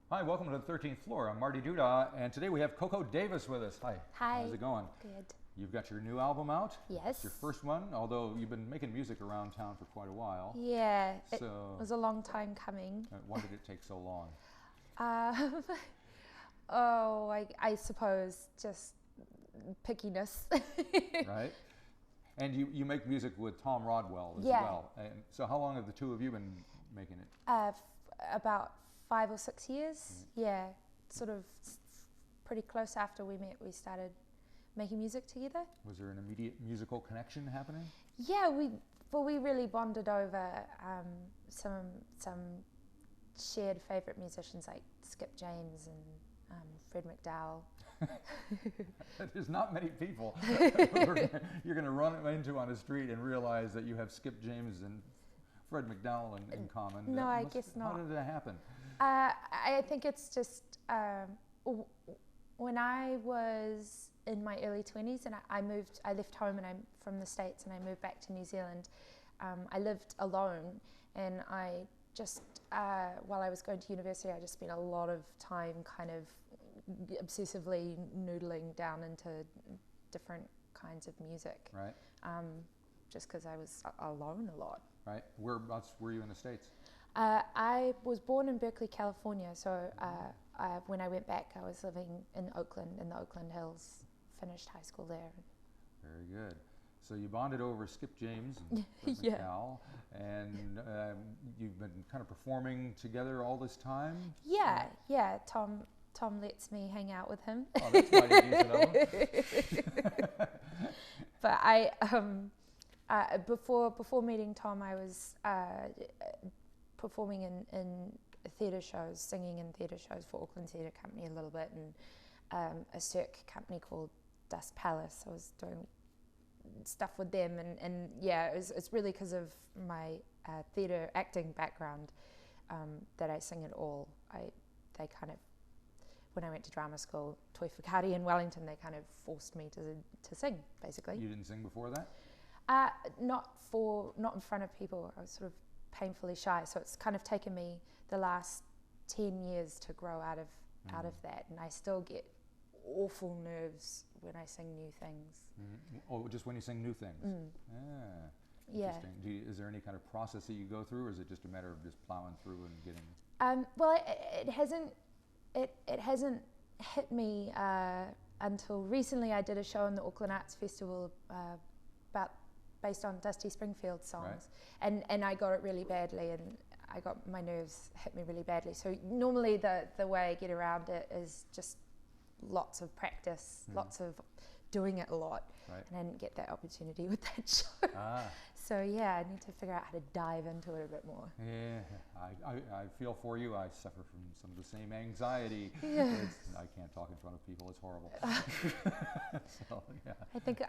Hi, welcome to the 13th floor. I'm Marty Duda, and today we have Coco Davis with us. Hi. Hi. How's it going? Good. You've got your new album out. Yes. It's your first one, although you've been making music around town for quite a while. Yeah, So, it was a long time coming. why did it take so long? I suppose just pickiness. Right? And you make music with Tom Rodwell as Yeah. well. And so how long have the two of you been making it? About 5 or 6 years. Yeah, sort of pretty close after we met, we started making music together. Was there an immediate musical connection happening? Yeah, we really bonded over some shared favourite musicians like Skip James and Fred McDowell. There's not many people you're going to run into on the street and realize that you have Skip James and Fred McDowell in common. No, I guess not. How did that happen? I think it's just when I was in my early 20s and I left home and I'm from the States and I moved back to New Zealand. I lived alone and I just, while I was going to university, I just spent a lot of time kind of obsessively noodling down into different kinds of music. Right. Just because I was alone a lot. Right. Whereabouts were you in the States? I was born in Berkeley, California, so when I went back, I was living in Oakland, in the Oakland Hills, finished high school there. Very good. So you bonded over Skip James and Fred Yeah. McDowell, and you've been kind of performing together all this time? Yeah. Tom lets me hang out with him. Oh, that's mighty decent of him. But before meeting Tom, I was performing in theatre shows, singing in theatre shows for Auckland Theatre Company a little bit, and a cirque company called Dust Palace. I was doing stuff with them, and yeah, it's really because of my theatre acting background that I sing at all. They kind of, when I went to drama school, Toi Whakaari in Wellington, they kind of forced me to sing, basically. You didn't sing before that? Not in front of people. I was sort of painfully shy, so it's kind of taken me the last 10 years to grow out of that, and I still get awful nerves when I sing new things. Oh, just when you sing new things? Interesting. Yeah. Is there any kind of process that you go through, or is it just a matter of just plowing through and getting... Well, it hasn't hit me until recently. I did a show in the Auckland Arts Festival based on Dusty Springfield songs, right. and I got it really badly, and my nerves hit me really badly. So normally the way I get around it is just lots of practice, lots of doing it a lot, right. And I didn't get that opportunity with that show. So yeah, I need to figure out how to dive into it a bit more. Yeah, I feel for you. I suffer from some of the same anxiety. Yeah. I can't talk in front of people. It's horrible. So, yeah.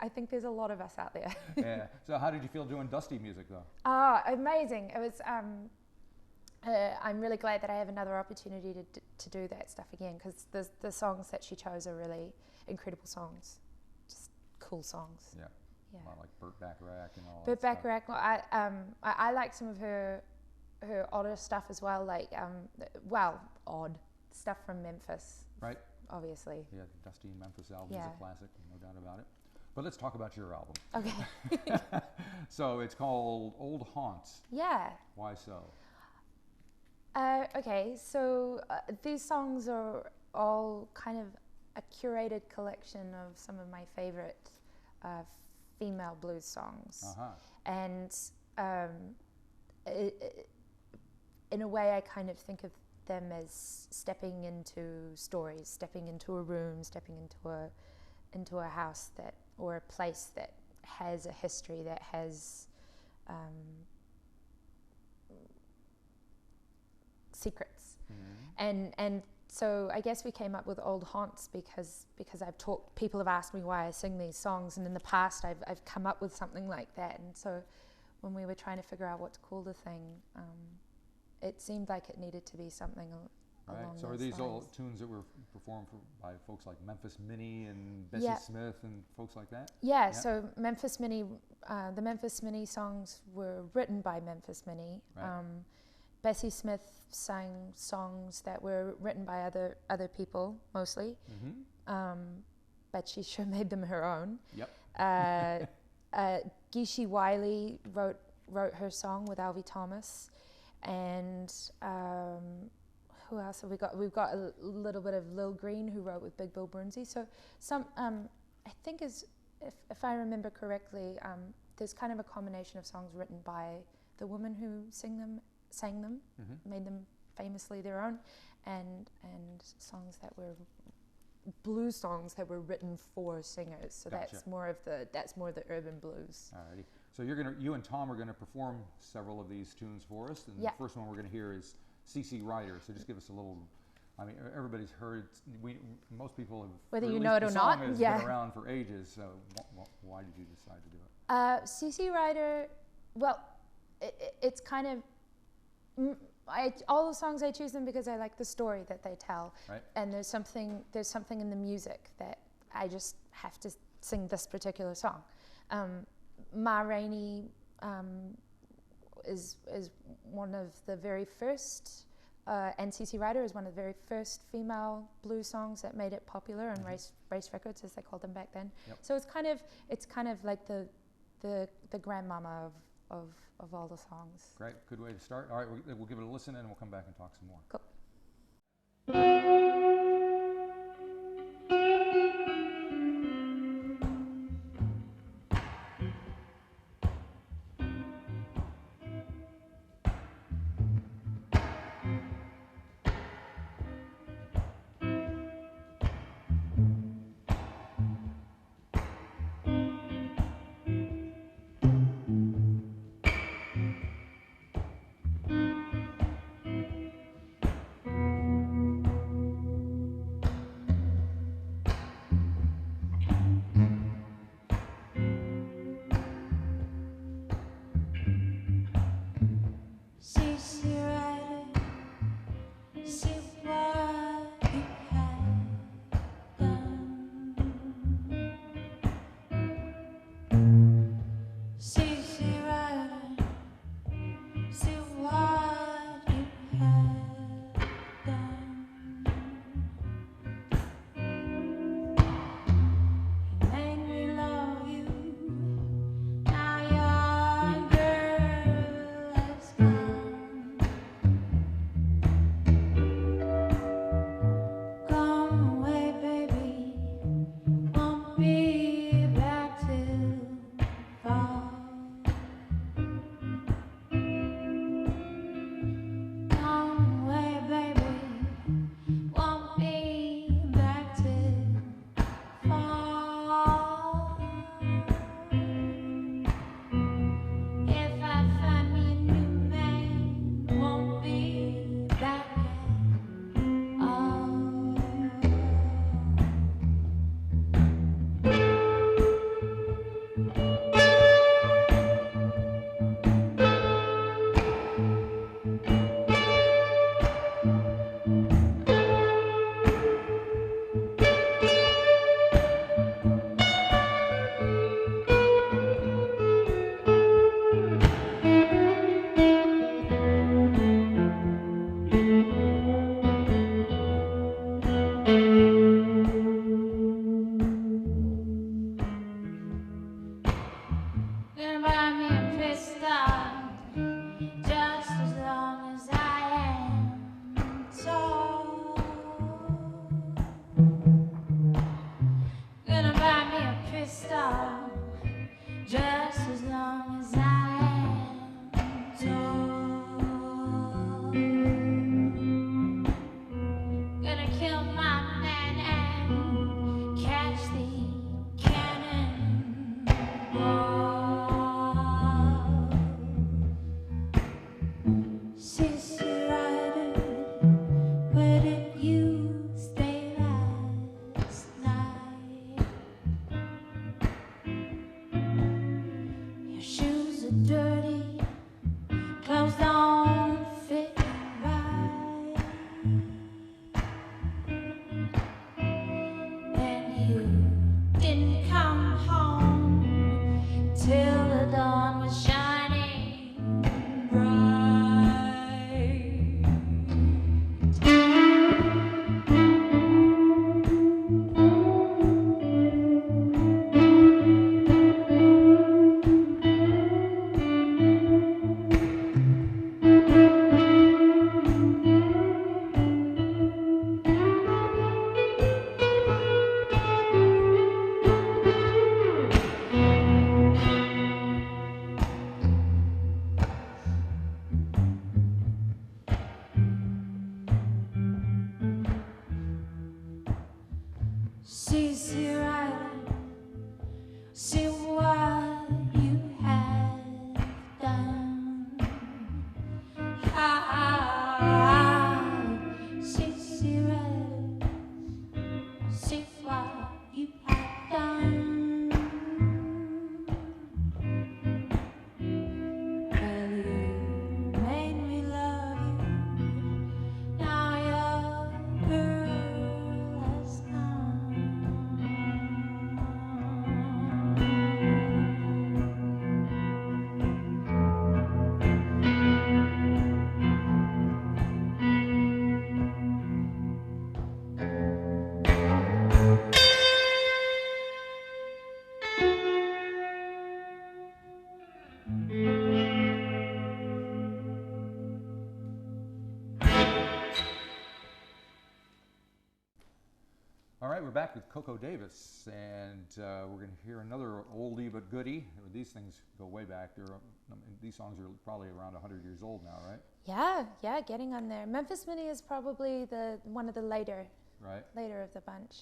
I think there's a lot of us out there. Yeah. So how did you feel doing Dusty music though? Amazing. It was. I'm really glad that I have another opportunity to do that stuff again, because the songs that she chose are really incredible songs, just cool songs. Yeah. Yeah. A lot like Burt Bacharach and all Burt that Bacharach. I like some of her odder stuff as well, like odd stuff from Memphis. Right. Obviously. Yeah, the Dusty and Memphis album is a classic, no doubt about it. But let's talk about your album. Okay. So it's called Old Haunts. Yeah. Why so? Okay, so these songs are all kind of a curated collection of some of my favorite female blues songs. And in a way I kind of think of them as stepping into stories, stepping into a room, stepping into a house or a place that has a history, that has secrets. And so I guess we came up with Old Haunts because people have asked me why I sing these songs, and in the past I've come up with something like that. And so when we were trying to figure out what to call the thing, it seemed like it needed to be something Right. along So are those these all lines. tunes that were performed by folks like Memphis Minnie and Bessie Yeah. Smith and folks like that? Yeah, so Memphis Minnie, the Memphis Minnie songs were written by Memphis Minnie. Right. Bessie Smith sang songs that were written by other people mostly, but she sure made them her own. Yep. Geeshie Wiley wrote her song with Alvy Thomas, and who else have we got? We've got a little bit of Lil Green, who wrote with Big Bill Brunsey. So some, I think if I remember correctly, there's kind of a combination of songs written by the woman who sang them, made them famously their own, and songs that were blues songs that were written for singers. So Gotcha. that's more of the urban blues. Alrighty. So you and Tom are gonna perform several of these tunes for us, and Yeah. the first one we're gonna hear is CC Rider. So just give us a little. I mean, everybody's heard. Most people have. Whether you or at know least it or the not, song has yeah. been around for ages. So why did you decide to do it? CC Rider, well, it's kind of. All the songs I choose them because I like the story that they tell, Right. and there's something in the music that I just have to sing this particular song. Ma Rainey is one of the very first, and CC Rider is one of the very first female blues songs that made it popular on race records, as they called them back then. Yep. So it's kind of like the grandmama of all the songs. Great, good way to start. All right, we'll give it a listen and we'll come back and talk some more. Cool. See right, see what you have done. See right, see what you have done. Well, you made me love you. Now your girl has come. All right, we're back with Coco Davis, and we're going to hear another oldie but goodie. These things go way back. These songs are probably around 100 years old now, right? Yeah, getting on there. Memphis Minnie is probably one of the later of the bunch.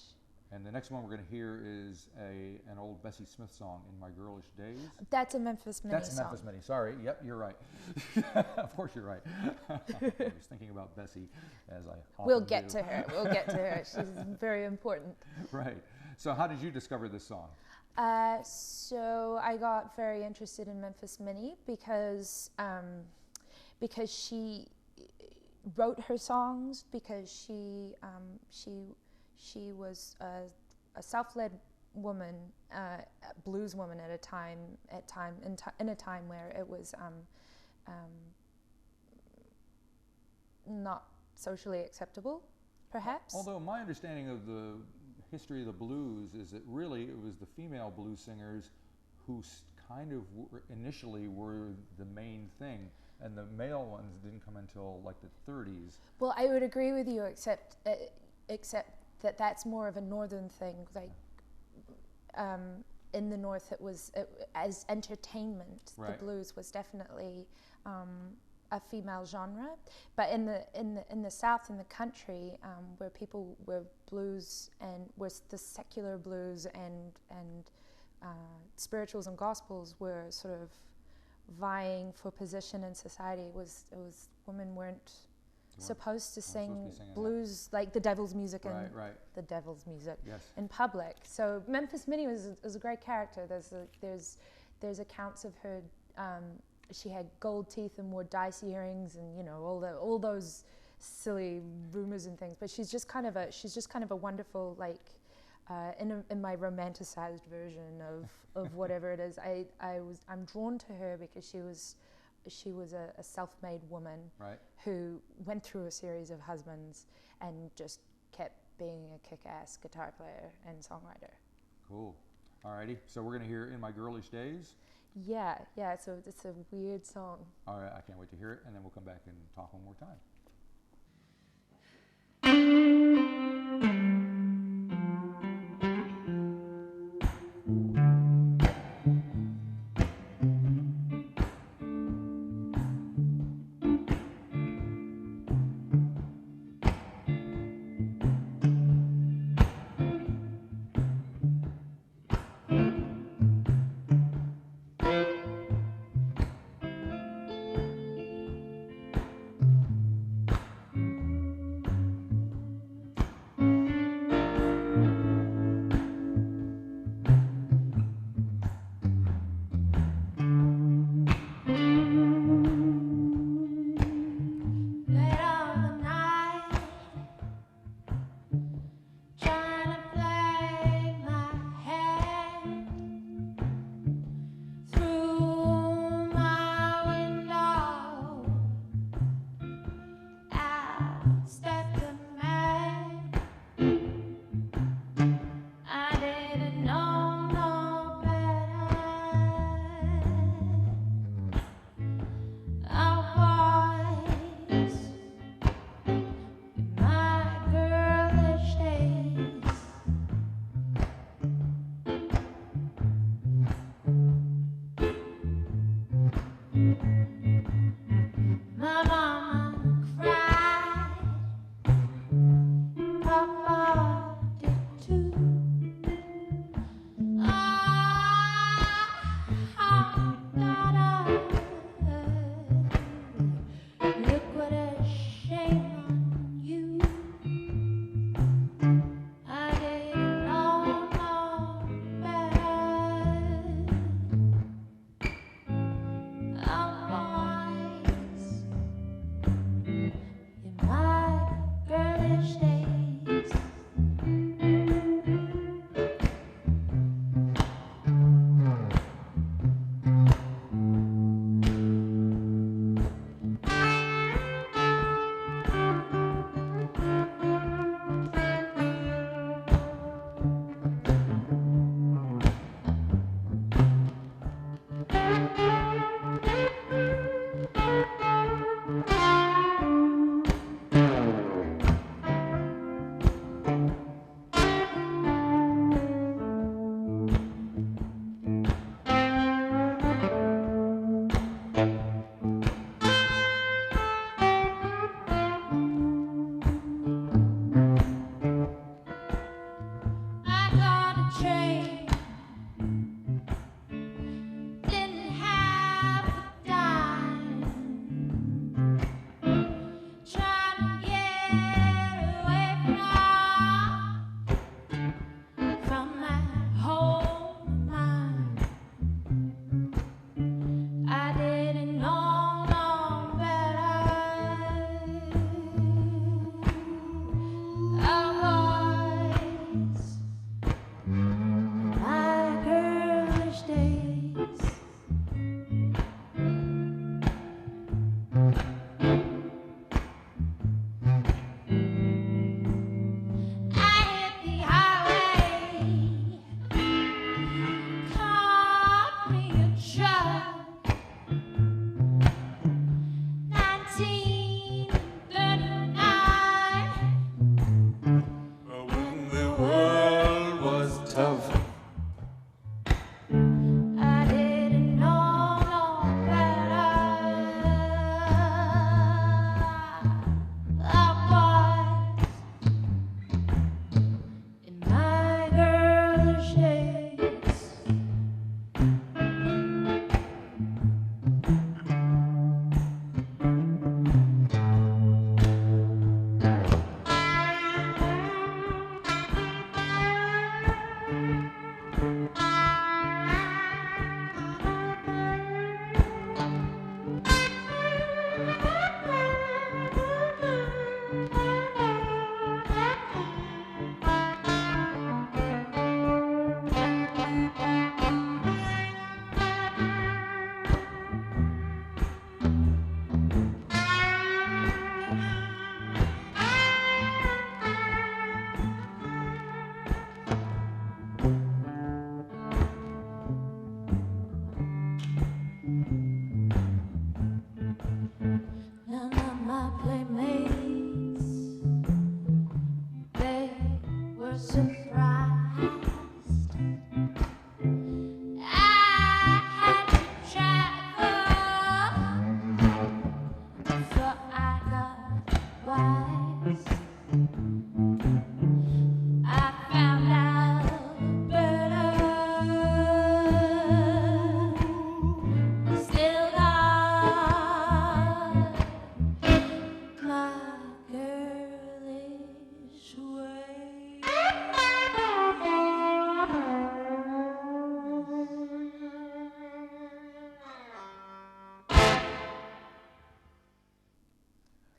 And the next one we're going to hear is an old Bessie Smith song, In My Girlish Days. That's a Memphis Minnie song. That's a Memphis Minnie. Sorry. Yep, you're right. Of course you're right. I was thinking about Bessie as I often We'll get do. to her. We'll get to her. She's very important. Right. So how did you discover this song? So I got very interested in Memphis Minnie because she wrote her songs, because she was a self-led woman, blues woman in a time where it was not socially acceptable, perhaps. Although my understanding of the history of the blues is that really it was the female blues singers who kind of initially were the main thing, and the male ones didn't come until like the 30s. Well, I would agree with you, except that that's more of a northern thing. Like in the north, it was as entertainment. Right. The blues was definitely a female genre, but in the south, in the country, where people were blues and was the secular blues and spirituals and gospels were sort of vying for position in society. It was women weren't supposed to sing blues that. Like the devil's music and the devil's music in public. So Memphis Minnie was a great character. There's accounts of her. She had gold teeth and wore dice earrings, and all those silly rumors and things. But she's just kind of a wonderful, like in my romanticized version of whatever it is. I'm drawn to her because she was a self-made woman who went through a series of husbands and just kept being a kick-ass guitar player and songwriter. Cool. Alrighty, so we're going to hear In My Girlish Days. Yeah, so it's a weird song. All right, I can't wait to hear it, and then we'll come back and talk one more time. were surprised. I had to travel before I got wise. I found out better. Still got my girlish way.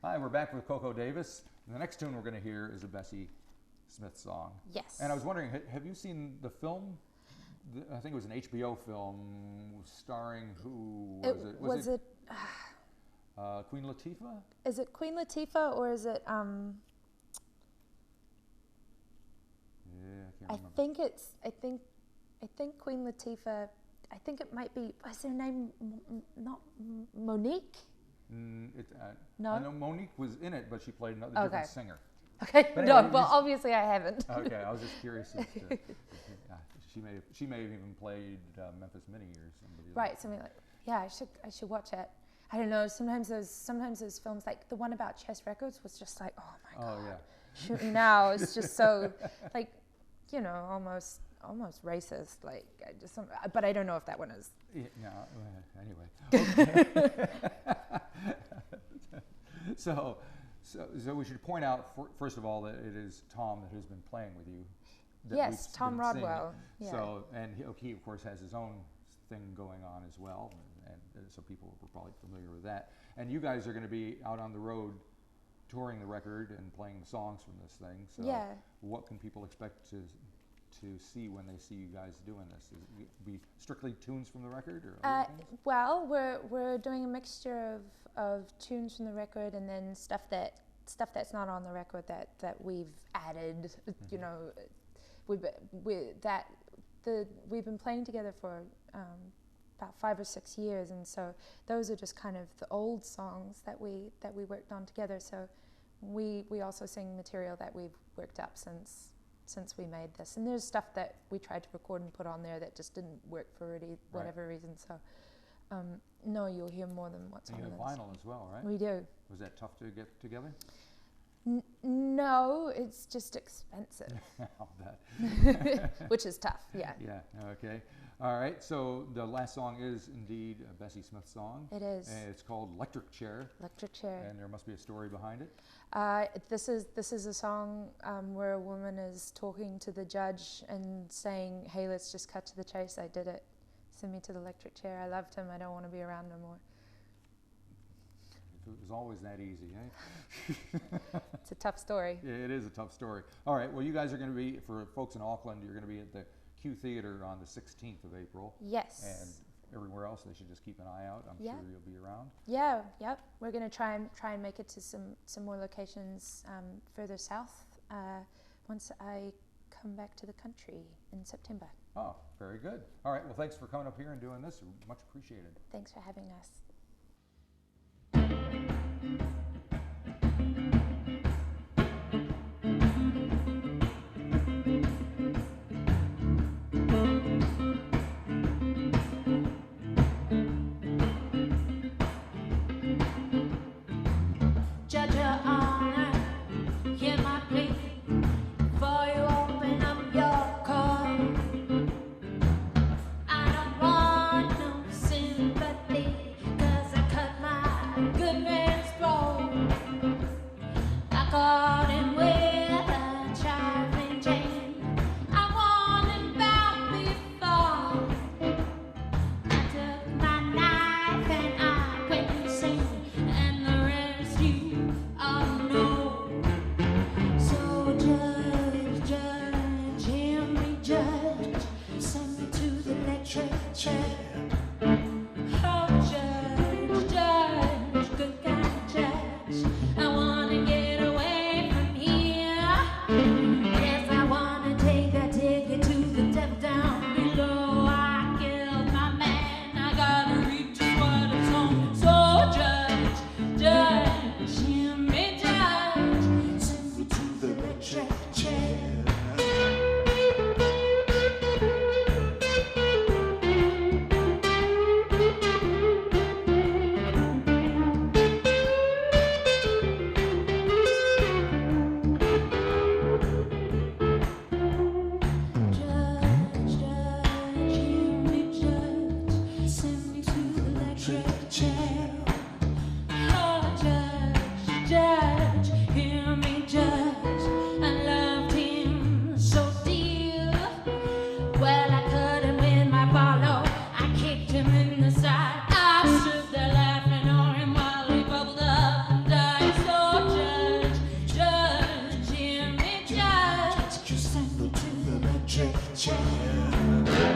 Hi, we're back with Coco Davis. The next tune we're going to hear is a Bessie Smith song. Yes. And I was wondering, have you seen the film? I think it was an HBO film starring who was it? Queen Latifah? Is it Queen Latifah or is it Yeah, I can't remember. I think Queen Latifah, I think it might be, what's her name? Not Monique? No? I know Monique was in it, but she played another different singer. Okay, But no, anyway, well, obviously I haven't. Okay, I was just curious as to, she may have even played Memphis Minnie or somebody. Right, something like, yeah, I should watch it. I don't know, sometimes those films, like the one about Chess Records was just like, oh my God, yeah. shoot me now. It's just so, like, you know, almost racist. Like, but I don't know if that one is. Yeah, anyway. Okay. So we should point out, first of all, that it is Tom that has been playing with you. Yes, Tom Rodwell. Yeah. So, and he of course has his own thing going on as well, and so people were probably familiar with that. And you guys are going to be out on the road touring the record and playing the songs from this thing. So yeah. What can people expect to see when they see you guys doing this? Is it be strictly tunes from the record, or other things? Well, we're doing a mixture of tunes from the record and then stuff that's not on the record that we've added. Mm-hmm. You know, we've been playing together for about 5 or 6 years, and so those are just kind of the old songs that we worked on together. So we also sing material that we've worked up since we made this, and there's stuff that we tried to record and put on there that just didn't work for whatever reason. So no, you'll hear more than what's on this. You have vinyl as well, right? We do. Was that tough to get together? No, it's just expensive. I'll bet. Which is tough, yeah. Yeah, okay. All right, so the last song is indeed a Bessie Smith song. It is. And it's called Lectric Chair. Lectric Chair. And there must be a story behind it. This is a song where a woman is talking to the judge and saying, hey, let's just cut to the chase. I did it. Send me to the electric chair. I loved him. I don't want to be around no more. It was always that easy, eh? It's a tough story. Yeah, it is a tough story. All right, well, you guys are going to be, for folks in Auckland, you're going to be at the Q Theater on the 16th of April. Yes. And everywhere else, they should just keep an eye out. I'm sure you'll be around. Yeah, yep. We're going to try and make it to some more locations further south once I come back to the country in September. Oh, very good. All right, well, thanks for coming up here and doing this. Much appreciated. Thanks for having us. Judge Your Honor, hear my plea, before you open up your court. I don't want no sympathy, 'cause I cut my good man's throat. electric chair.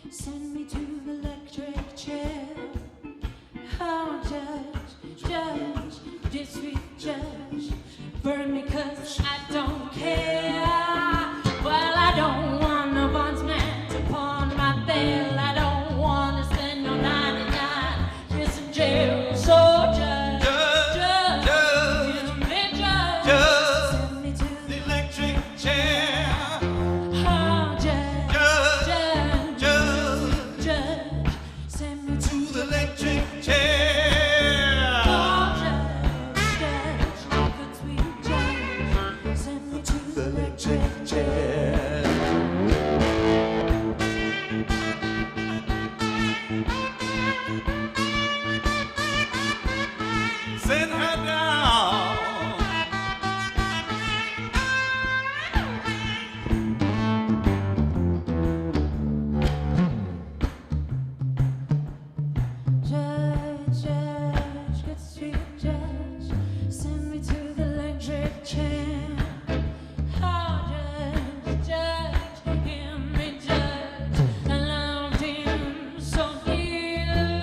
Send me to the electric chair. Oh, judge, this sweet judge, burn me 'cause I don't care. Well, I don't want no bondsman to pawn my veil. I don't want to spend no 99 years in jail. So judge, give me judge, send me to The electric chair. oh, judge, send me to To the electric chair. oh, judge, good sweet judge, send me to The electric chair. Send her down. Judge, good sweet judge, send me to the electric chair. Oh, judge, hear me, judge. I loved him so dear.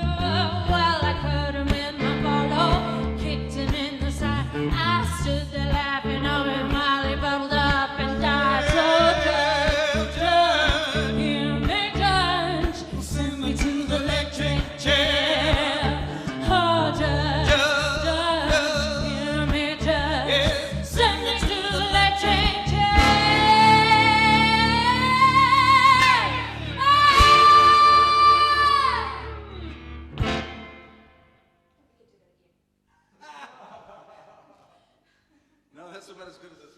Well, I cut him in my bottle, kicked him in the side. I stood there laughing of him while he bubbled up and died. So judge, hear me, judge, send me to the electric chair. Oh, judge, hear me, judge, send me to the electric chair. No, that's about as good as it's